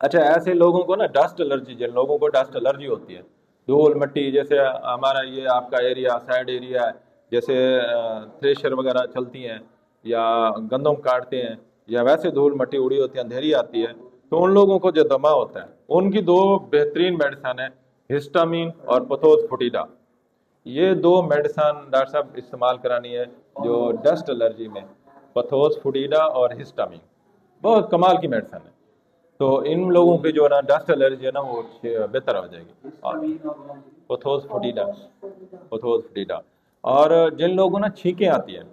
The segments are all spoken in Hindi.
अच्छा, ऐसे लोगों को ना डस्ट एलर्जी, जिन लोगों को डस्ट एलर्जी होती है, धूल मिट्टी, जैसे हमारा ये आपका एरिया साइड एरिया है, जैसे थ्रेशर वगैरह चलती हैं या गंदम काटते हैं, या वैसे धूल मिट्टी उड़ी होती है, अंधेरी आती है, तो उन लोगों को जो दमा होता है उनकी दो बेहतरीन मेडिसन है, हिस्टामिन और पथोस फुटीडा। ये दो मेडिसन डॉक्टर साहब इस्तेमाल करानी है जो डस्ट एलर्जी में, पथोस फुटीडा और हिस्टामिन, बहुत कमाल की मेडिसन है। तो इन लोगों पे जो है ना डस्ट एलर्जी है ना वो बेहतर हो जाएगी। और पोथोस फुटीडा, पोथोस फुटीडा। और जिन लोगों को ना छींकें आती हैं,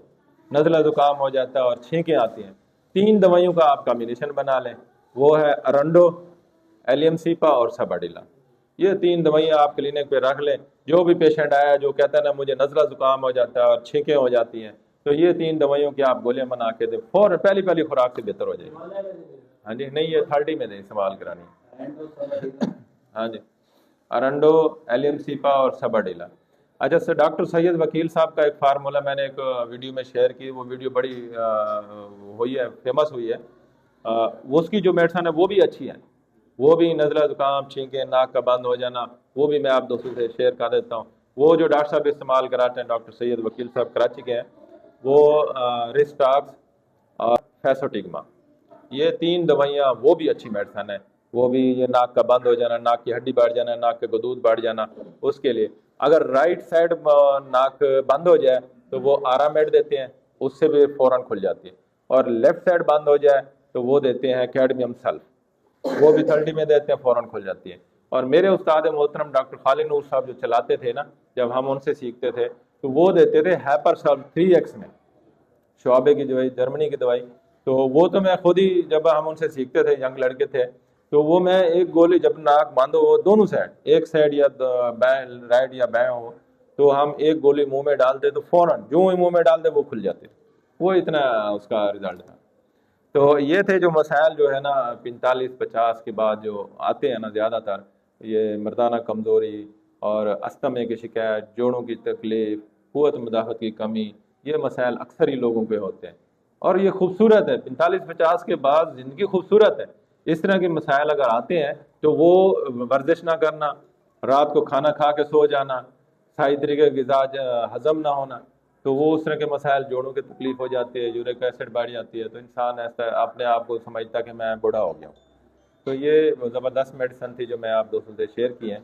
नज़ला जुकाम हो जाता है और छींकें आती हैं, 3 दवाइयों का आप कॉम्बिनेशन बना लें। वो है अरंडो, एलियम सीपा और सबडिला। ये 3 दवाइयाँ आप क्लिनिक पे रख लें। जो भी पेशेंट आया जो कहता है ना मुझे नज़ला जुकाम हो जाता है और छींकें हो जाती हैं, तो ये 3 दवाइयों की आप गोलियां बना के दें, फौरन पहली पहली खुराक से बेहतर हो जाएगी। हाँ जी, नहीं ये 30 में नहीं इस्तेमाल करानी। हाँ जी, अरंडो, एलियम सीपा और सबडिला। अच्छा सर, डॉक्टर सैयद वकील साहब का एक फार्मूला मैंने एक वीडियो में शेयर की, वो वीडियो बड़ी हुई है, फेमस हुई है। वो उसकी जो मेडिसन है वो भी अच्छी है, वो भी नज़ला जुकाम छींके नाक का बंद हो जाना, वो भी मैं आप दोस्तों से शेयर कर देता हूँ। वो जो डॉक्टर साहब इस्तेमाल कराते हैं, डॉक्टर सैयद वकील साहब कराची के हैं, वो रिस्टाक्स और फैसोटिग्मा, ये 3 दवाइयाँ वो भी अच्छी मेडिसन है। वो भी ये नाक का बंद हो जाना, नाक की हड्डी बढ़ जाना, नाक के गदूद बढ़ जाना, उसके लिए अगर राइट साइड नाक बंद हो जाए तो वो आरामेड देते हैं, उससे भी फौरन खुल जाती है। और लेफ्ट साइड बंद हो जाए तो वो देते हैं कैडमियम सल्फ, वो भी 30 में देते हैं, फौरन खुल जाती है। और मेरे उस्ताद मोहतरम डॉक्टर खालिद नूर साहब जो चलाते थे ना, जब हम उनसे सीखते थे, तो वो देते थे हैपर सल्फ 3x में, शुआबे की दवाई, जर्मनी की दवाई। तो वो तो मैं खुद ही, जब हम उनसे सीखते थे, यंग लड़के थे, तो वो मैं एक गोली जब नाक बंद हो दोनों साइड, एक साइड या बाएं राइट या बाएं हो, तो हम एक गोली मुंह में डालते तो फौरन जो ही मुंह में डालते वो खुल जाते। वो इतना उसका रिजल्ट था। तो ये थे जो मसाइल जो है ना 45-50 के बाद जो आते हैं ना ज़्यादातर, ये मर्दाना कमज़ोरी और अस्थमे की शिकायत, जोड़ों की तकलीफ, क़ुव्वत मुदाफ़त की कमी, ये मसाइल अक्सर ही लोगों पे होते हैं। और ये खूबसूरत है, 45-50 के बाद ज़िंदगी खूबसूरत है। इस तरह के मसाइल अगर आते हैं तो वो वर्जिश ना करना, रात को खाना खा के सो जाना, सही तरीके की ग़िज़ा हज़म ना होना, तो वो उस तरह के मसाइल, जोड़ों की तकलीफ हो जाती है, यूरिक एसिड बढ़ जाती है, तो इंसान ऐसा अपने आप को समझता है कि मैं बूढ़ा हो गया हूँ। तो ये ज़बरदस्त मेडिसन थी जो मैं आप दोस्तों से शेयर की है।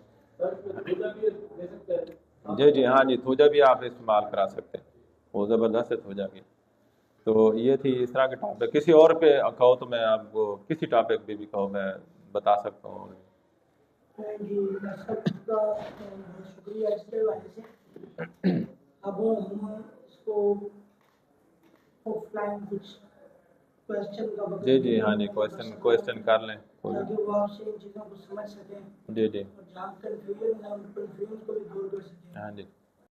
जी जी, हाँ जी, थूजा भी आप इस्तेमाल करा सकते हैं, वो ज़बरदस्त है थूजा की। तो ये थी इस तरह के टॉपिक। किसी और पे कहो तो मैं आपको, किसी टॉपिक पे भी कहो मैं बता सकता हूँ। जी सबका बहुत शुक्रिया इसके हवाले से। अब हम इसको ऑफलाइन कुछ क्वेश्चन का जी वक्त जी, हाँ जी, क्वेश्चन क्वेश्चन कर लें ताकि वो आपसे इन चीज़ों को समझ सकें जी जी, और जहाँ कन्फ्यूजन है उन कन्फ्यूजन को भी दूर कर सकें। हाँ जी।